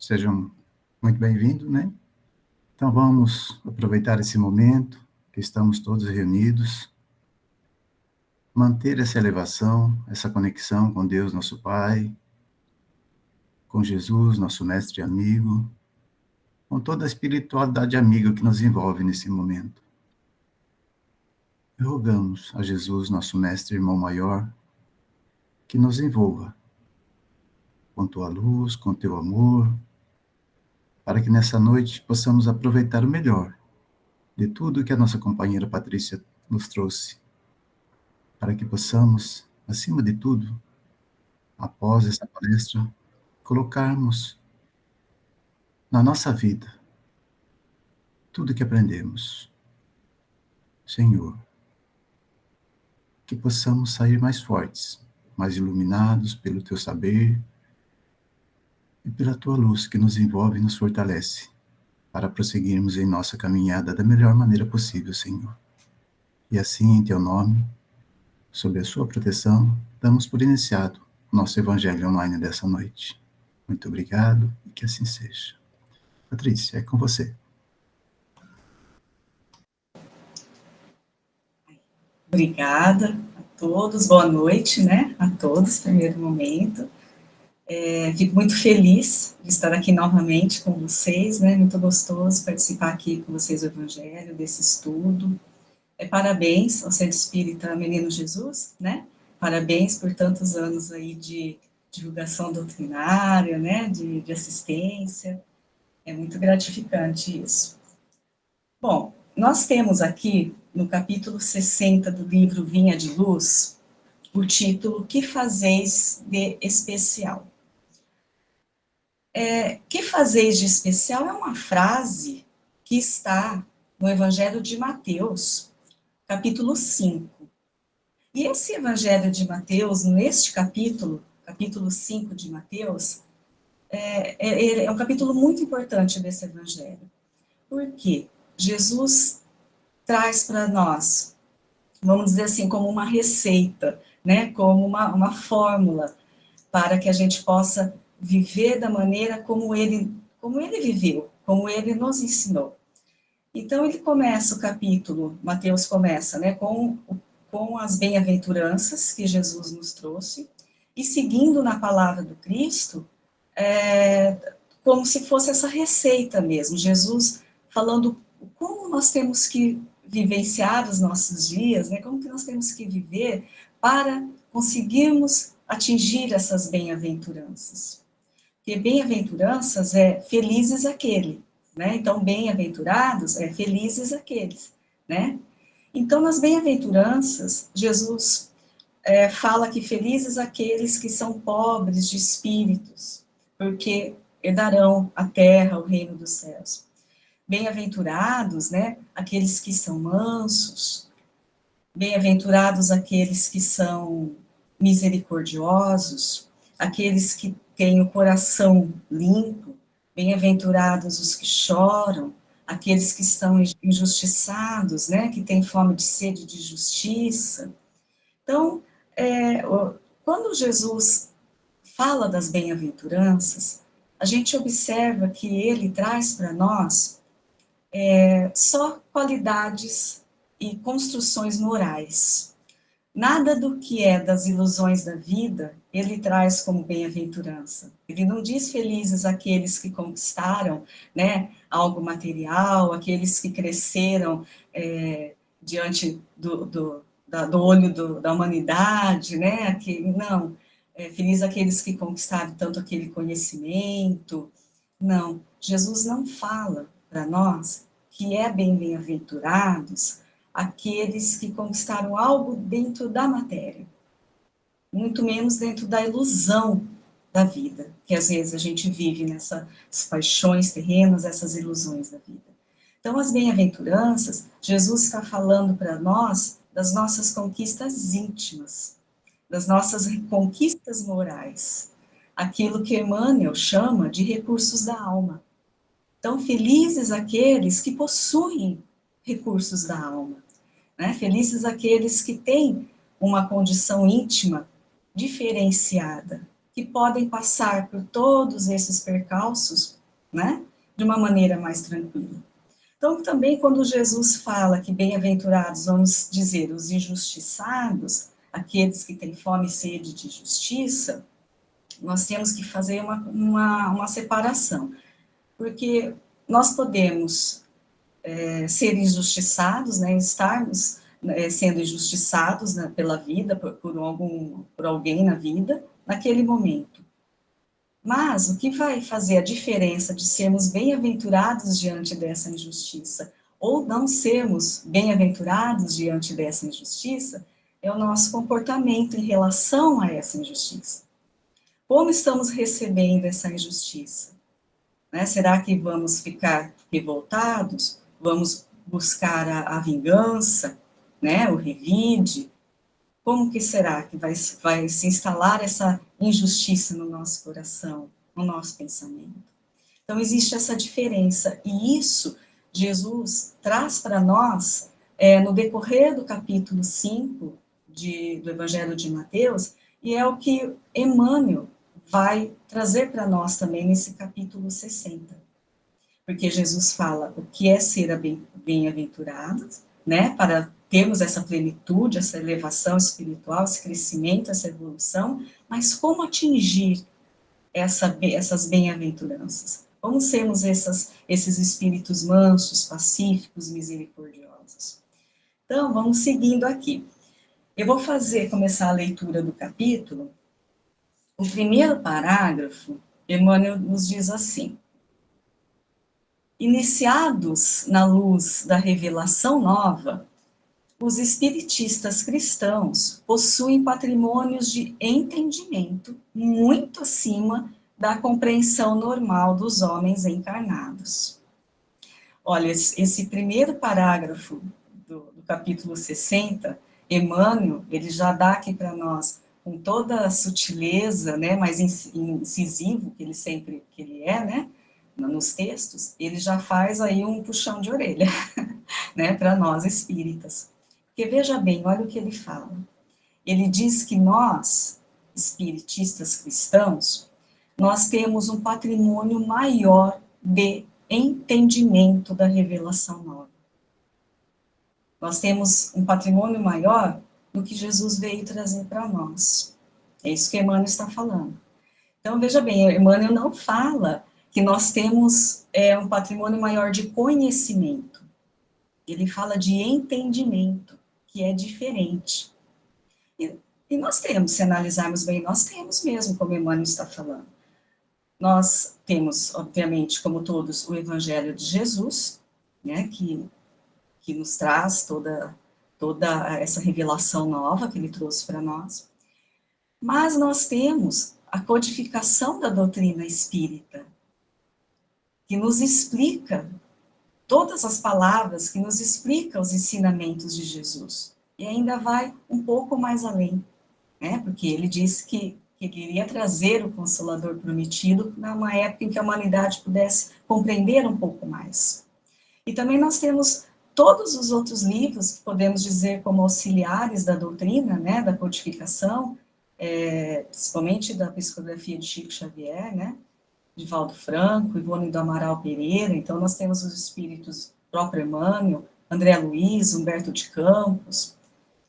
sejam muito bem-vindos, né? Então vamos aproveitar esse momento que estamos todos reunidos, manter essa elevação, essa conexão com Deus, nosso Pai, com Jesus, nosso mestre e amigo, com toda a espiritualidade amiga que nos envolve nesse momento. E rogamos a Jesus, nosso mestre e irmão maior, que nos envolva com tua luz, com teu amor, para que nessa noite possamos aproveitar o melhor de tudo que a nossa companheira Patrícia nos trouxe, para que possamos, acima de tudo, após essa palestra, colocarmos na nossa vida tudo que aprendemos. Senhor, que possamos sair mais fortes, mais iluminados pelo teu saber e pela tua luz que nos envolve e nos fortalece, para prosseguirmos em nossa caminhada da melhor maneira possível, Senhor. E assim, em teu nome, sob a sua proteção, damos por iniciado o nosso Evangelho online dessa noite. Muito obrigado e que assim seja. Patrícia, é com você. Obrigada a todos, boa noite, né, a todos, primeiro momento. Fico muito feliz de estar aqui novamente com vocês, né, muito gostoso participar aqui com vocês do Evangelho, desse estudo. Parabéns ao Centro Espírita Menino Jesus, né, parabéns por tantos anos aí de divulgação doutrinária, né, de assistência, é muito gratificante isso. Bom, nós temos aqui, no capítulo 60 do livro Vinha de Luz, o título Que Fazeis de Especial? Que fazeis de especial é uma frase que está no Evangelho de Mateus, capítulo 5. E esse Evangelho de Mateus, neste capítulo 5 de Mateus, é um capítulo muito importante desse Evangelho. Por quê? Jesus traz para nós, vamos dizer assim, como uma receita, né, como uma fórmula para que a gente possa viver da maneira como ele viveu, como ele nos ensinou. Então, ele começa o capítulo, Mateus começa, né, com as bem-aventuranças que Jesus nos trouxe, e seguindo na palavra do Cristo, como se fosse essa receita mesmo, Jesus falando como nós temos que vivenciar os nossos dias, né, como que nós temos que viver para conseguirmos atingir essas bem-aventuranças. Porque bem-aventuranças é felizes aquele, né? Então, bem-aventurados é felizes aqueles, né? Então, nas bem-aventuranças, Jesus fala que felizes aqueles que são pobres de espíritos, porque herdarão a terra, o reino dos céus. Bem-aventurados, né, aqueles que são mansos, bem-aventurados aqueles que são misericordiosos, aqueles que têm o coração limpo, bem-aventurados os que choram, aqueles que estão injustiçados, né, que têm fome de sede de justiça. Então, quando Jesus fala das bem-aventuranças, a gente observa que ele traz para nós só qualidades e construções morais. Nada do que é das ilusões da vida, ele traz como bem-aventurança. Ele não diz felizes aqueles que conquistaram, né, algo material, aqueles que cresceram diante do olho da humanidade, né, não. Feliz aqueles que conquistaram tanto aquele conhecimento. Não, Jesus não fala para nós que é bem-aventurados aqueles que conquistaram algo dentro da matéria, muito menos dentro da ilusão da vida, que às vezes a gente vive nessas paixões terrenas, essas ilusões da vida. Então, as bem-aventuranças, Jesus está falando para nós das nossas conquistas íntimas, das nossas conquistas morais, aquilo que Emmanuel chama de recursos da alma. Então, felizes aqueles que possuem recursos da alma, né? Felizes aqueles que têm uma condição íntima diferenciada, que podem passar por todos esses percalços né? De uma maneira mais tranquila. Então, também quando Jesus fala que bem-aventurados, vamos dizer, os injustiçados, aqueles que têm fome e sede de justiça, nós temos que fazer uma separação, porque nós podemos ser injustiçados, né, estarmos sendo injustiçados, né, pela vida, por alguém na vida, naquele momento. Mas o que vai fazer a diferença de sermos bem-aventurados diante dessa injustiça ou não sermos bem-aventurados diante dessa injustiça é o nosso comportamento em relação a essa injustiça. Como estamos recebendo essa injustiça? Né? Será que vamos ficar revoltados? Vamos buscar a vingança, né? O revide? Como que será que vai se instalar essa injustiça no nosso coração, no nosso pensamento? Então, existe essa diferença, e isso Jesus traz para nós, no decorrer do capítulo 5 do Evangelho de Mateus, e é o que Emmanuel vai trazer para nós também nesse capítulo 60. Porque Jesus fala o que é ser bem-aventurado, né, para termos essa plenitude, essa elevação espiritual, esse crescimento, essa evolução, mas como atingir essas bem-aventuranças? Como sermos esses espíritos mansos, pacíficos, misericordiosos? Então, vamos seguindo aqui. Eu vou começar a leitura do capítulo. O primeiro parágrafo, Emmanuel nos diz assim: iniciados na luz da revelação nova, os espiritistas cristãos possuem patrimônios de entendimento muito acima da compreensão normal dos homens encarnados. Olha, esse primeiro parágrafo do capítulo 60, Emmanuel, ele já dá aqui para nós, com toda a sutileza, né, mais incisivo que ele é, né, nos textos, ele já faz aí um puxão de orelha, né, para nós espíritas. Porque veja bem, olha o que ele fala. Ele diz que nós, espiritistas cristãos, nós temos um patrimônio maior de entendimento da revelação nova. Nós temos um patrimônio maior do que Jesus veio trazer para nós. É isso que Emmanuel está falando. Então, veja bem, Emmanuel não fala que nós temos um patrimônio maior de conhecimento. Ele fala de entendimento, que é diferente. E nós temos, se analisarmos bem, nós temos mesmo, como Emmanuel está falando. Nós temos, obviamente, como todos, o Evangelho de Jesus, né, que nos traz toda essa revelação nova que ele trouxe para nós. Mas nós temos a codificação da doutrina espírita, que nos explica todas as palavras, que nos explica os ensinamentos de Jesus. E ainda vai um pouco mais além, né? Porque ele disse que ele iria trazer o Consolador prometido numa época em que a humanidade pudesse compreender um pouco mais. E também nós temos todos os outros livros, que podemos dizer como auxiliares da doutrina, né, da codificação, principalmente da psicografia de Chico Xavier, né, de Valdo Franco, Ivone do Amaral Pereira. Então nós temos os espíritos próprio Emmanuel, André Luiz, Humberto de Campos,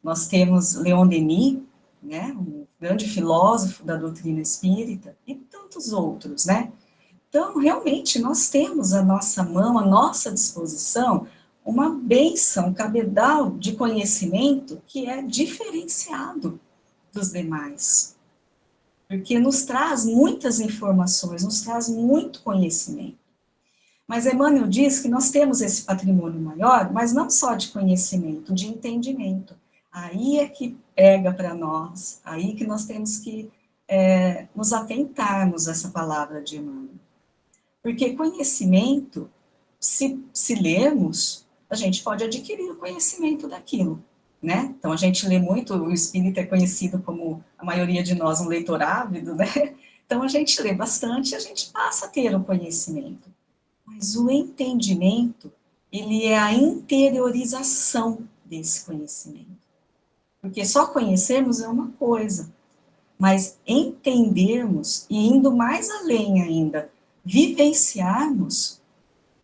nós temos Leon Denis, né, um grande filósofo da doutrina espírita, e tantos outros, né. Então, realmente, nós temos à nossa mão, à nossa disposição, uma bênção, um cabedal de conhecimento que é diferenciado dos demais. Porque nos traz muitas informações, nos traz muito conhecimento. Mas Emmanuel diz que nós temos esse patrimônio maior, mas não só de conhecimento, de entendimento. Aí é que pega para nós, aí que nós temos que nos atentarmos a essa palavra de Emmanuel. Porque conhecimento, se lermos, a gente pode adquirir o conhecimento daquilo, né? Então, a gente lê muito, o espírito é conhecido como, a maioria de nós, um leitor ávido, né? Então, a gente lê bastante e a gente passa a ter o conhecimento. Mas o entendimento, ele é a interiorização desse conhecimento. Porque só conhecermos é uma coisa, mas entendermos, e indo mais além ainda, vivenciarmos,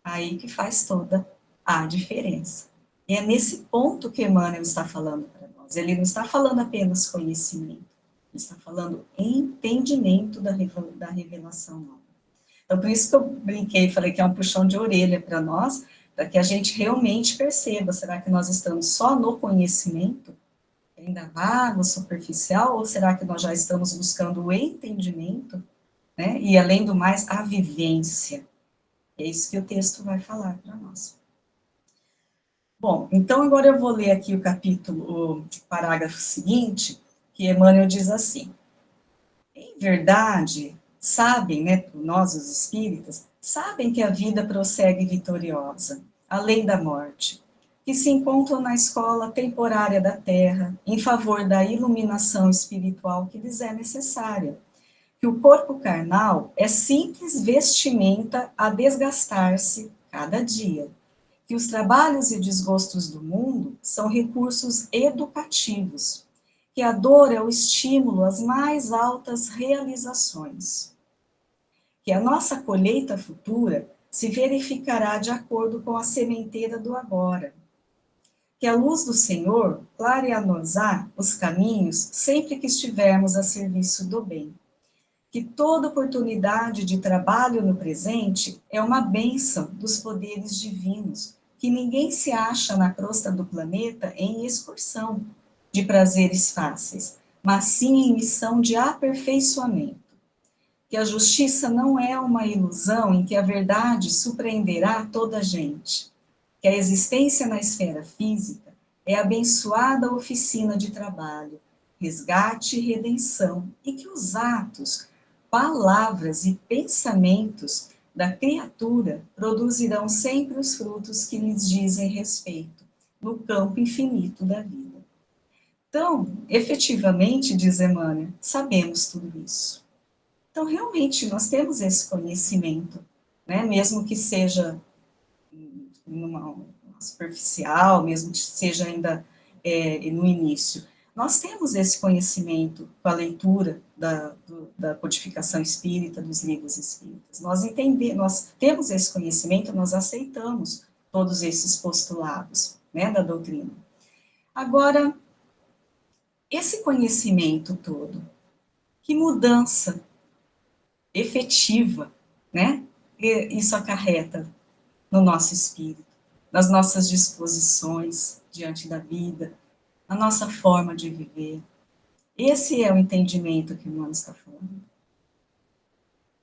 aí que faz toda a diferença. E é nesse ponto que Emmanuel está falando para nós. Ele não está falando apenas conhecimento, ele está falando entendimento da revelação nova. Então, por isso que eu brinquei e falei que é um puxão de orelha para nós, para que a gente realmente perceba, será que nós estamos só no conhecimento, ainda vago, superficial, ou será que nós já estamos buscando o entendimento, né? E, além do mais, a vivência. É isso que o texto vai falar para nós. Bom, então agora eu vou ler aqui o parágrafo seguinte, que Emmanuel diz assim: em verdade, sabem, né, nós os espíritas, sabem que a vida prossegue vitoriosa, além da morte, que se encontram na escola temporária da Terra, em favor da iluminação espiritual que lhes é necessária, que o corpo carnal é simples vestimenta a desgastar-se cada dia, que os trabalhos e desgostos do mundo são recursos educativos, que a dor é o estímulo às mais altas realizações, que a nossa colheita futura se verificará de acordo com a sementeira do agora, que a luz do Senhor clarear-nos-á os caminhos sempre que estivermos a serviço do bem, que toda oportunidade de trabalho no presente é uma bênção dos poderes divinos, que ninguém se acha na crosta do planeta em excursão de prazeres fáceis, mas sim em missão de aperfeiçoamento, que a justiça não é uma ilusão em que a verdade surpreenderá toda a gente, que a existência na esfera física é abençoada oficina de trabalho, resgate e redenção, e que os atos, palavras e pensamentos da criatura produzirão sempre os frutos que lhes dizem respeito, no campo infinito da vida. Então, efetivamente, diz Emmanuel, sabemos tudo isso. Então, realmente, nós temos esse conhecimento, né? Mesmo que seja numa superficial, mesmo que seja ainda no início. Nós temos esse conhecimento com a leitura da codificação espírita, dos livros espíritas. Nós temos esse conhecimento, nós aceitamos todos esses postulados, né, da doutrina. Agora, esse conhecimento todo, que mudança efetiva, né, isso acarreta no nosso espírito, nas nossas disposições diante da vida, na nossa forma de viver. Esse é o entendimento que o Emmanuel está falando.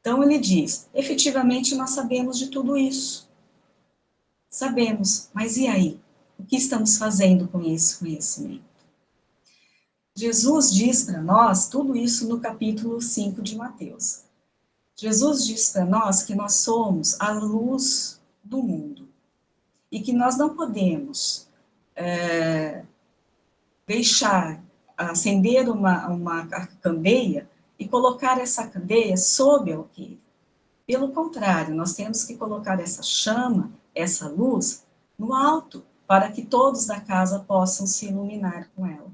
Então ele diz, efetivamente nós sabemos de tudo isso. Sabemos, mas e aí? O que estamos fazendo com esse conhecimento? Jesus diz para nós tudo isso no capítulo 5 de Mateus. Jesus diz para nós que nós somos a luz do mundo e que nós não podemos deixar acender uma candeia e colocar essa candeia sob o alqueire. Pelo contrário, nós temos que colocar essa chama, essa luz, no alto, para que todos da casa possam se iluminar com ela.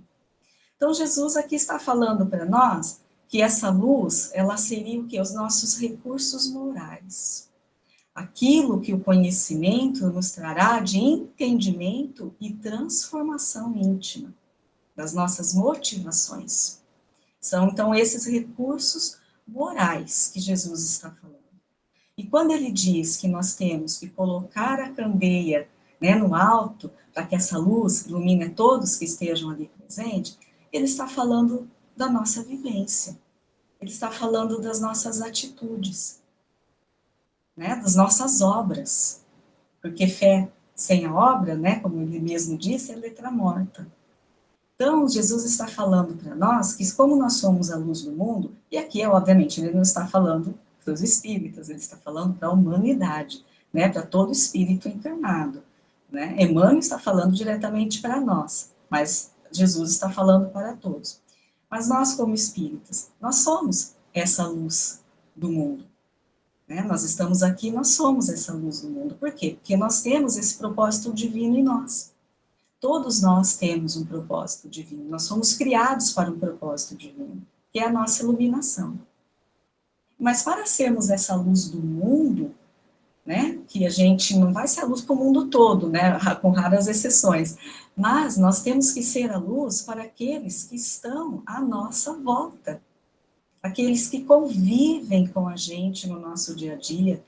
Então, Jesus aqui está falando para nós que essa luz, ela seria o quê? Os nossos recursos morais. Aquilo que o conhecimento nos trará de entendimento e transformação íntima das nossas motivações. São, então, esses recursos morais que Jesus está falando. E quando ele diz que nós temos que colocar a candeia, né, no alto, para que essa luz ilumine a todos que estejam ali presentes, ele está falando da nossa vivência. Ele está falando das nossas atitudes, né, das nossas obras. Porque fé sem a obra, né, como ele mesmo disse, é letra morta. Então, Jesus está falando para nós que, como nós somos a luz do mundo, e aqui, obviamente, ele não está falando para os espíritas, ele está falando para a humanidade, né, para todo espírito encarnado. Né? Emmanuel está falando diretamente para nós, mas Jesus está falando para todos. Mas nós, como espíritas, nós somos essa luz do mundo. Né? Nós estamos aqui, nós somos essa luz do mundo. Por quê? Porque nós temos esse propósito divino em nós. Todos nós temos um propósito divino, nós somos criados para um propósito divino, que é a nossa iluminação. Mas para sermos essa luz do mundo, né, que a gente não vai ser a luz para o mundo todo, né, com raras exceções, mas nós temos que ser a luz para aqueles que estão à nossa volta, aqueles que convivem com a gente no nosso dia a dia,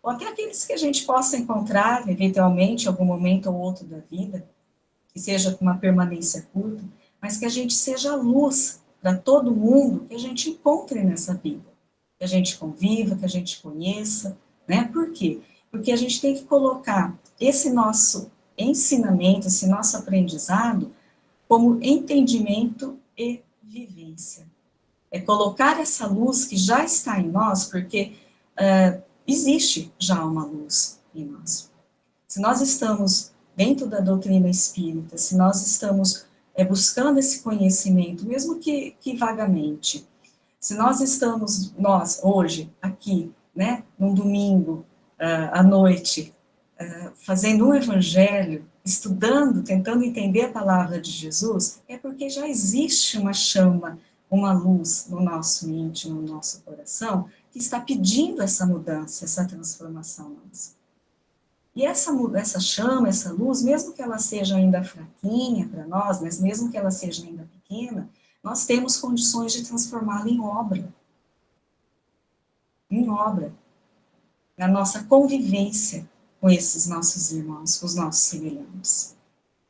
ou até aqueles que a gente possa encontrar, eventualmente, em algum momento ou outro da vida, que seja com uma permanência curta, mas que a gente seja a luz para todo mundo que a gente encontre nessa vida, que a gente conviva, que a gente conheça, né? Por quê? Porque a gente tem que colocar esse nosso ensinamento, esse nosso aprendizado, como entendimento e vivência. É colocar essa luz que já está em nós, porque existe já uma luz em nós. Se nós estamos dentro da doutrina espírita, se nós estamos buscando esse conhecimento, mesmo que vagamente, se nós estamos, nós, hoje, aqui, né, num domingo, à noite, fazendo um evangelho, estudando, tentando entender a palavra de Jesus, é porque já existe uma chama, uma luz no nosso íntimo, no nosso coração, que está pedindo essa mudança, essa transformação nossa. E essa chama, essa luz, mesmo que ela seja ainda fraquinha para nós, mas mesmo que ela seja ainda pequena, nós temos condições de transformá-la em obra. Em obra. Na nossa convivência com esses nossos irmãos, com os nossos semelhantes.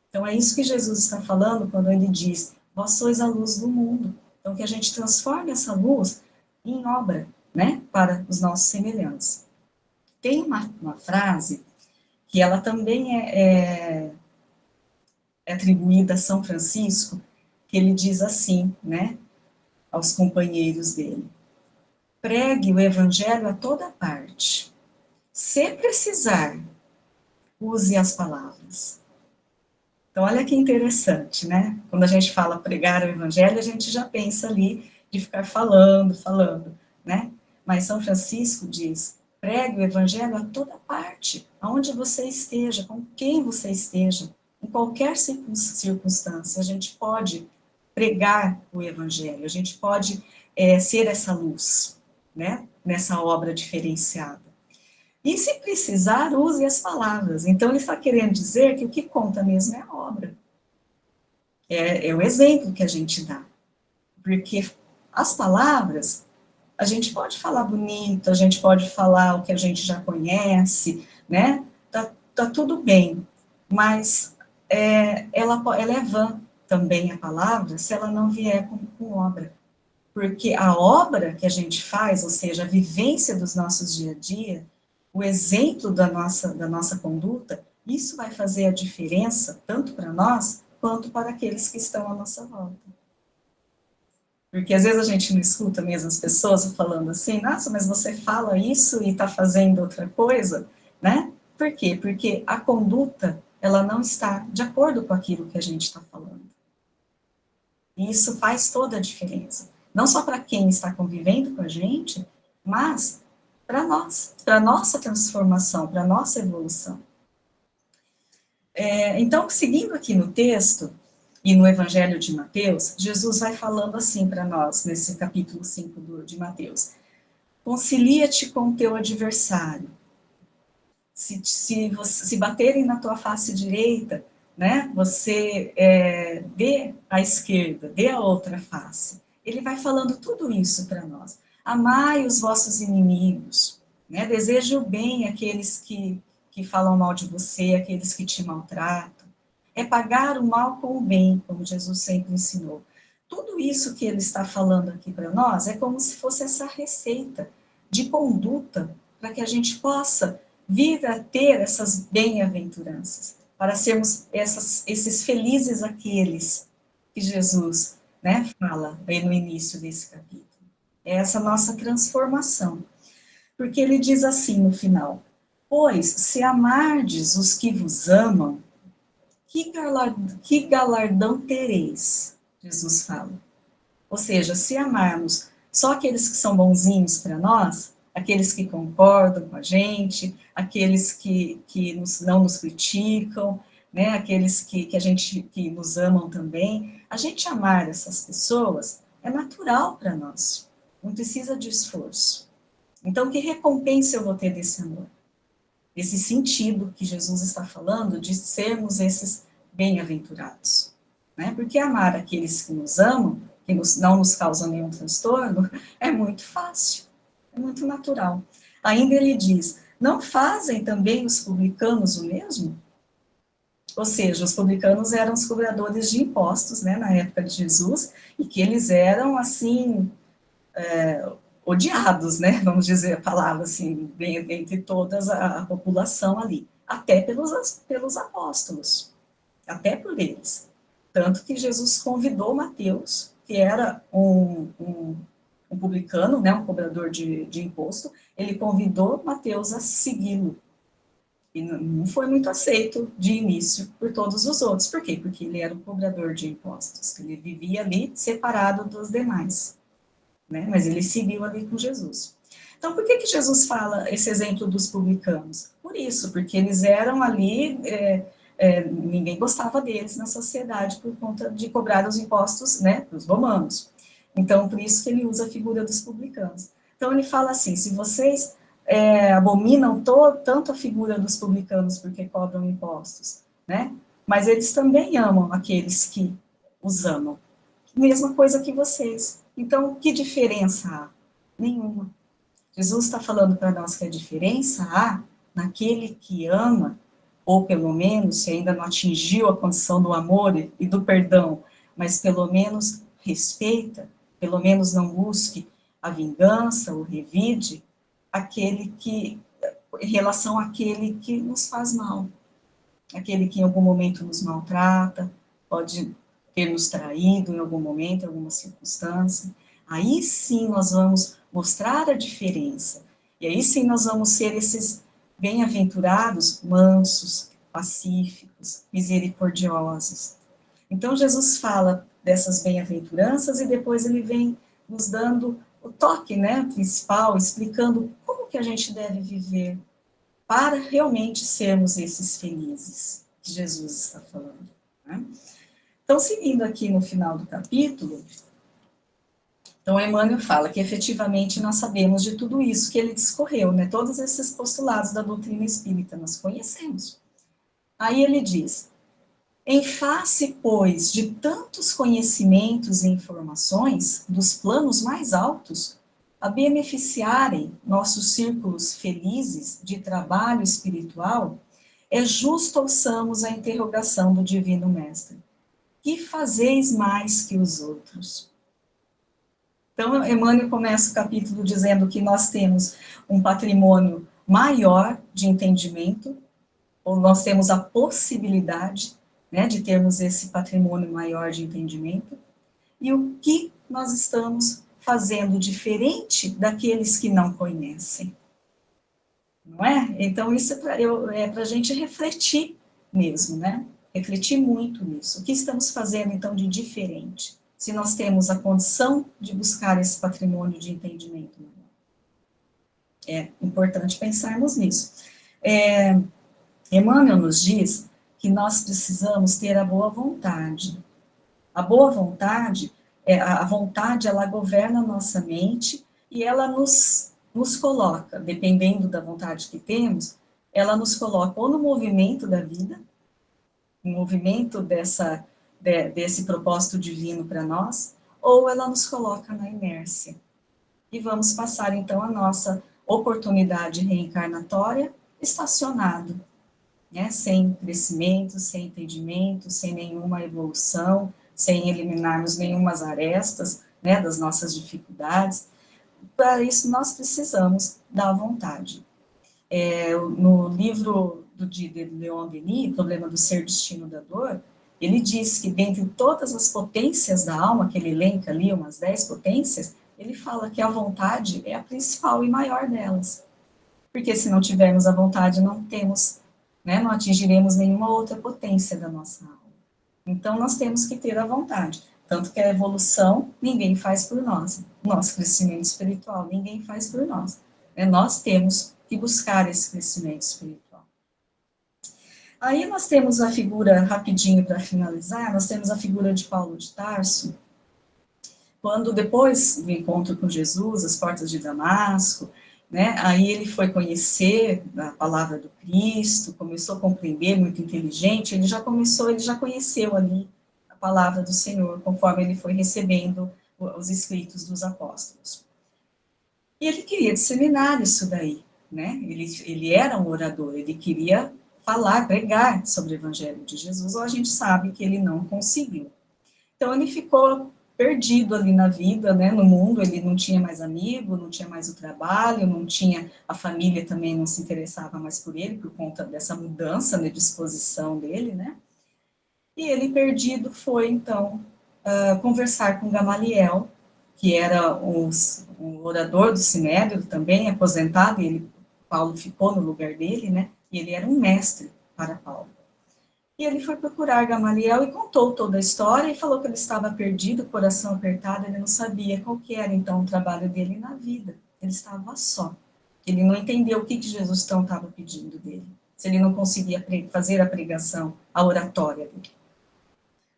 Então é isso que Jesus está falando quando ele diz, vós sois a luz do mundo. Então que a gente transforme essa luz em obra, né, para os nossos semelhantes. Tem uma frase que ela também é atribuída a São Francisco, que ele diz assim, né, aos companheiros dele: pregue o evangelho a toda parte. Se precisar, use as palavras. Então, olha que interessante, né? Quando a gente fala pregar o evangelho, a gente já pensa ali de ficar falando, né? Mas São Francisco diz, pregue o evangelho a toda parte, aonde você esteja, com quem você esteja, em qualquer circunstância, a gente pode pregar o evangelho, a gente pode ser essa luz, né? Nessa obra diferenciada. E se precisar, use as palavras. Então, ele está querendo dizer que o que conta mesmo é a obra. É o exemplo que a gente dá. Porque as palavras, a gente pode falar bonito, a gente pode falar o que a gente já conhece, né? Tá tudo bem. Mas ela é vã também, a palavra, se ela não vier com obra. Porque a obra que a gente faz, ou seja, a vivência dos nossos dia a dia, o exemplo da nossa conduta, isso vai fazer a diferença, tanto para nós, quanto para aqueles que estão à nossa volta. Porque às vezes a gente não escuta mesmo as pessoas falando assim, nossa, mas você fala isso e está fazendo outra coisa, né? Por quê? Porque a conduta, ela não está de acordo com aquilo que a gente está falando. E isso faz toda a diferença. Não só para quem está convivendo com a gente, mas para nós, para a nossa transformação, para a nossa evolução. Então, seguindo aqui no texto, e no Evangelho de Mateus, Jesus vai falando assim para nós, nesse capítulo 5 de Mateus: concilia-te com o teu adversário. Se baterem na tua face direita, né, você dê à esquerda, dê a outra face. Ele vai falando tudo isso para nós. Amai os vossos inimigos, né, deseje o bem àqueles que falam mal de você, àqueles que te maltratam. É pagar o mal com o bem, como Jesus sempre ensinou. Tudo isso que ele está falando aqui para nós é como se fosse essa receita de conduta para que a gente possa vir a ter essas bem-aventuranças, para sermos esses felizes aqueles que Jesus, né, fala aí no início desse capítulo. É essa nossa transformação. Porque ele diz assim no final: pois se amardes os que vos amam, que galardão tereis? Jesus fala. Ou seja, se amarmos só aqueles que são bonzinhos para nós, aqueles que concordam com a gente, aqueles que não nos criticam, né, aqueles que nos amam também, a gente amar essas pessoas é natural para nós, não precisa de esforço. Então, que recompensa eu vou ter desse amor? Esse sentido que Jesus está falando de sermos esses bem-aventurados. Né? Porque amar aqueles que nos amam, que não nos causam nenhum transtorno, é muito fácil, é muito natural. Ainda ele diz, não fazem também os publicanos o mesmo? Ou seja, os publicanos eram os cobradores de impostos, né, na época de Jesus, e que eles eram, assim, odiados, né, vamos dizer a palavra, assim, entre toda a população ali, até pelos apóstolos, até por eles. Tanto que Jesus convidou Mateus, que era um publicano, né, um cobrador de imposto, ele convidou Mateus a segui-lo. E não foi muito aceito de início por todos os outros. Por quê? Porque ele era um cobrador de impostos. Ele vivia ali separado dos demais. Né? Mas ele seguiu ali com Jesus. Então, por que Jesus fala esse exemplo dos publicanos? Por isso, porque eles eram ali, ninguém gostava deles na sociedade por conta de cobrar os impostos, né, dos romanos. Então, por isso que ele usa a figura dos publicanos. Então, ele fala assim, se vocês abominam tanto a figura dos publicanos porque cobram impostos, né, mas eles também amam aqueles que os amam. Mesma coisa que vocês. Então, que diferença há? Nenhuma. Jesus está falando para nós que a diferença há naquele que ama, ou pelo menos, se ainda não atingiu a condição do amor e do perdão, mas pelo menos respeita, pelo menos não busque a vingança, o revide, em relação àquele que nos faz mal, aquele que em algum momento nos maltrata, pode ter nos traído em algum momento, em alguma circunstância. Aí sim nós vamos mostrar a diferença. E aí sim nós vamos ser esses bem-aventurados, mansos, pacíficos, misericordiosos. Então Jesus fala dessas bem-aventuranças e depois ele vem nos dando o toque, né, principal, explicando como que a gente deve viver para realmente sermos esses felizes que Jesus está falando. Né? Então, seguindo aqui no final do capítulo, então Emmanuel fala que efetivamente nós sabemos de tudo isso que ele discorreu, né? Todos esses postulados da doutrina espírita nós conhecemos. Aí ele diz, em face, pois, de tantos conhecimentos e informações dos planos mais altos, a beneficiarem nossos círculos felizes de trabalho espiritual, é justo ouçamos a interrogação do Divino Mestre. Que fazeis mais que os outros? Então, Emmanuel começa o capítulo dizendo que nós temos um patrimônio maior de entendimento, ou nós temos a possibilidade, né, de termos esse patrimônio maior de entendimento, e o que nós estamos fazendo diferente daqueles que não conhecem. Não é? Então, isso é para a gente refletir mesmo, né? Refletir muito nisso. O que estamos fazendo, então, de diferente? Se nós temos a condição de buscar esse patrimônio de entendimento. É importante pensarmos nisso. Emmanuel nos diz que nós precisamos ter a boa vontade. A boa vontade, a vontade, ela governa a nossa mente e ela nos coloca, dependendo da vontade que temos, ela nos coloca ou no movimento da vida, no movimento desse propósito divino para nós, ou ela nos coloca na inércia. E vamos passar, então, a nossa oportunidade reencarnatória estacionado, né? Sem crescimento, sem entendimento, sem nenhuma evolução, sem eliminarmos nenhumas arestas, né, das nossas dificuldades. Para isso, nós precisamos da vontade. No livro de Leon Denis, Problema do Ser, Destino da Dor, ele diz que dentre todas as potências da alma, que ele elenca ali, umas 10 potências, ele fala que a vontade é a principal e maior delas. Porque se não tivermos a vontade, não temos, né, não atingiremos nenhuma outra potência da nossa alma. Então, nós temos que ter a vontade. Tanto que a evolução, ninguém faz por nós. Nosso crescimento espiritual, ninguém faz por nós. Nós temos que buscar esse crescimento espiritual. Aí nós temos a figura, rapidinho para finalizar, nós temos a figura de Paulo de Tarso, quando depois do encontro com Jesus, as portas de Damasco, né? Aí ele foi conhecer a palavra do Cristo, começou a compreender, muito inteligente, ele já conheceu ali a palavra do Senhor, conforme ele foi recebendo os escritos dos apóstolos. E ele queria disseminar isso daí, né? Ele era um orador, ele queria falar, pregar sobre o Evangelho de Jesus, ou a gente sabe que ele não conseguiu. Então ele ficou perdido ali na vida, né, no mundo, ele não tinha mais amigo, não tinha mais o trabalho, não tinha, a família também não se interessava mais por ele, por conta dessa mudança de disposição dele, né, e ele perdido foi, então, conversar com Gamaliel, que era um orador do Sinédrio também, aposentado, e Paulo ficou no lugar dele, né, e ele era um mestre para Paulo. E ele foi procurar Gamaliel e contou toda a história e falou que ele estava perdido, coração apertado, ele não sabia qual que era, então, o trabalho dele na vida. Ele estava só. Ele não entendeu o que Jesus então estava pedindo dele, se ele não conseguia fazer a pregação, a oratória dele.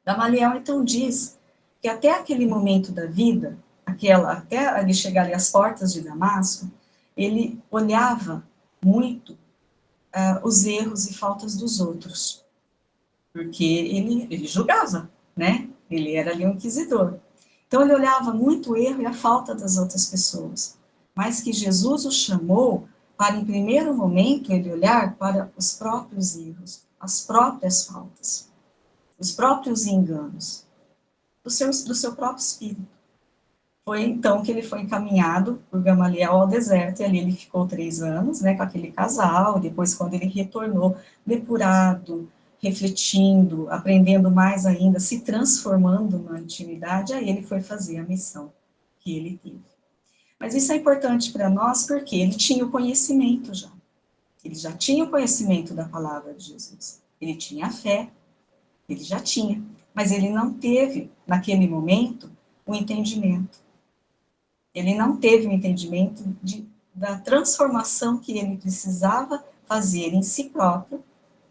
Gamaliel, então, diz que até aquele momento da vida, até ele chegar ali às portas de Damasco, ele olhava muito os erros e faltas dos outros, porque ele julgava, né? Ele era ali um inquisidor. Então, ele olhava muito o erro e a falta das outras pessoas, mas que Jesus o chamou para, em primeiro momento, ele olhar para os próprios erros, as próprias faltas, os próprios enganos, do seu próprio espírito. Foi então que ele foi encaminhado por Gamaliel ao deserto, e ali ele ficou 3 anos, né, com aquele casal. Depois, quando ele retornou, depurado, refletindo, aprendendo mais ainda, se transformando na intimidade, aí ele foi fazer a missão que ele teve. Mas isso é importante para nós porque ele tinha o conhecimento já. Ele já tinha o conhecimento da palavra de Jesus. Ele tinha a fé, ele já tinha. Mas ele não teve, naquele momento, o entendimento. Ele não teve o entendimento da transformação que ele precisava fazer em si próprio,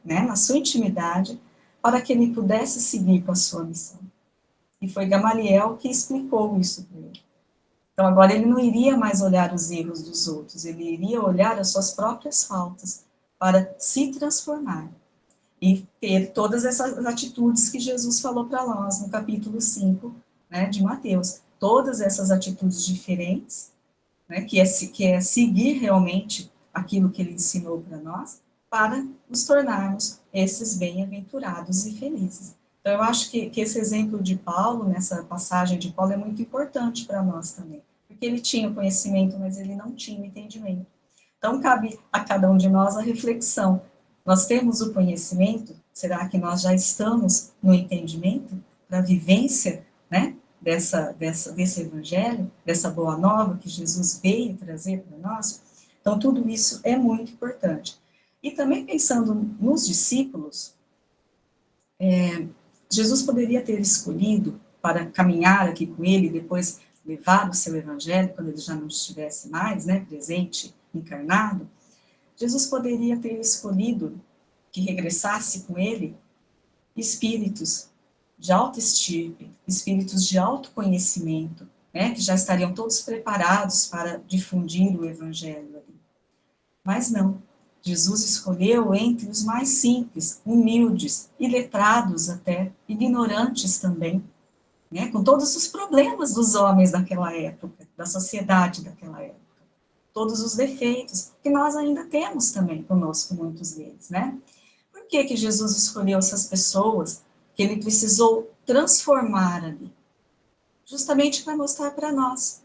né, na sua intimidade, para que ele pudesse seguir com a sua missão. E foi Gamaliel que explicou isso para ele. Então, agora ele não iria mais olhar os erros dos outros, ele iria olhar as suas próprias faltas para se transformar e ter todas essas atitudes que Jesus falou para nós no capítulo 5, né, de Mateus. Todas essas atitudes diferentes, né, que é seguir realmente aquilo que ele ensinou para nós, para nos tornarmos esses bem-aventurados e felizes. Então, eu acho que esse exemplo de Paulo, nessa passagem de Paulo, é muito importante para nós também, porque ele tinha o conhecimento, mas ele não tinha o entendimento. Então, cabe a cada um de nós a reflexão. Nós temos o conhecimento? Será que nós já estamos no entendimento, na vivência, né, desse evangelho, dessa boa nova que Jesus veio trazer para nós? Então, tudo isso é muito importante. E também pensando nos discípulos, Jesus poderia ter escolhido para caminhar aqui com ele e depois levar o seu evangelho, quando ele já não estivesse mais, né, presente, encarnado. Jesus poderia ter escolhido que regressasse com ele espíritos de alta estirpe, espíritos de autoconhecimento, né, que já estariam todos preparados para difundir o evangelho ali. Mas não, Jesus escolheu entre os mais simples, humildes, iletrados até, ignorantes também, né, com todos os problemas dos homens daquela época, da sociedade daquela época, todos os defeitos que nós ainda temos também conosco, muitos deles, né? Por que Jesus escolheu essas pessoas que ele precisou transformar ali? Justamente para mostrar para nós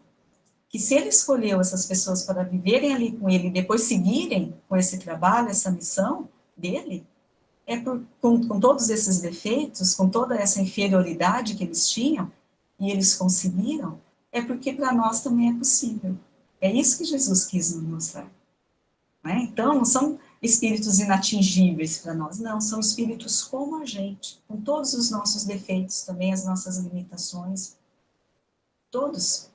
que se ele escolheu essas pessoas para viverem ali com ele e depois seguirem com esse trabalho, essa missão dele, com todos esses defeitos, com toda essa inferioridade que eles tinham, e eles conseguiram, é porque para nós também é possível. É isso que Jesus quis nos mostrar. Né? Então, não são espíritos inatingíveis para nós, não, são espíritos como a gente, com todos os nossos defeitos também, as nossas limitações, todos.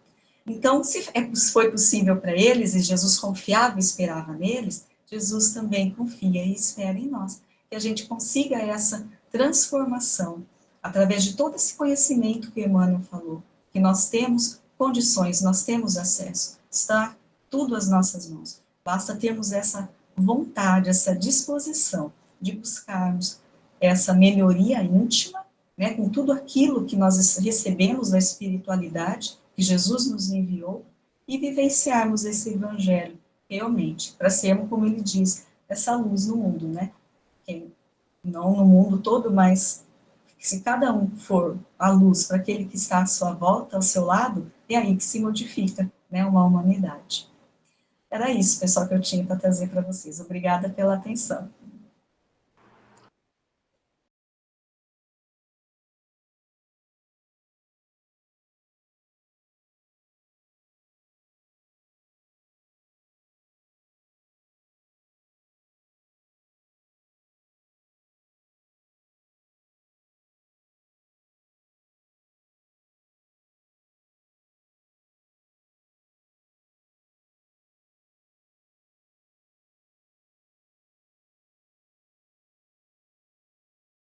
Então, se foi possível para eles, e Jesus confiava e esperava neles, Jesus também confia e espera em nós, que a gente consiga essa transformação, através de todo esse conhecimento que Emmanuel falou, que nós temos condições, nós temos acesso, está tudo às nossas mãos. Basta termos essa vontade, essa disposição de buscarmos essa melhoria íntima, né, com tudo aquilo que nós recebemos da espiritualidade, que Jesus nos enviou, e vivenciarmos esse evangelho realmente, para sermos, como ele diz, essa luz no mundo, né? Não no mundo todo, mas se cada um for a luz para aquele que está à sua volta, ao seu lado, é aí que se modifica, né, uma humanidade. Era isso, pessoal, que eu tinha para trazer para vocês. Obrigada pela atenção.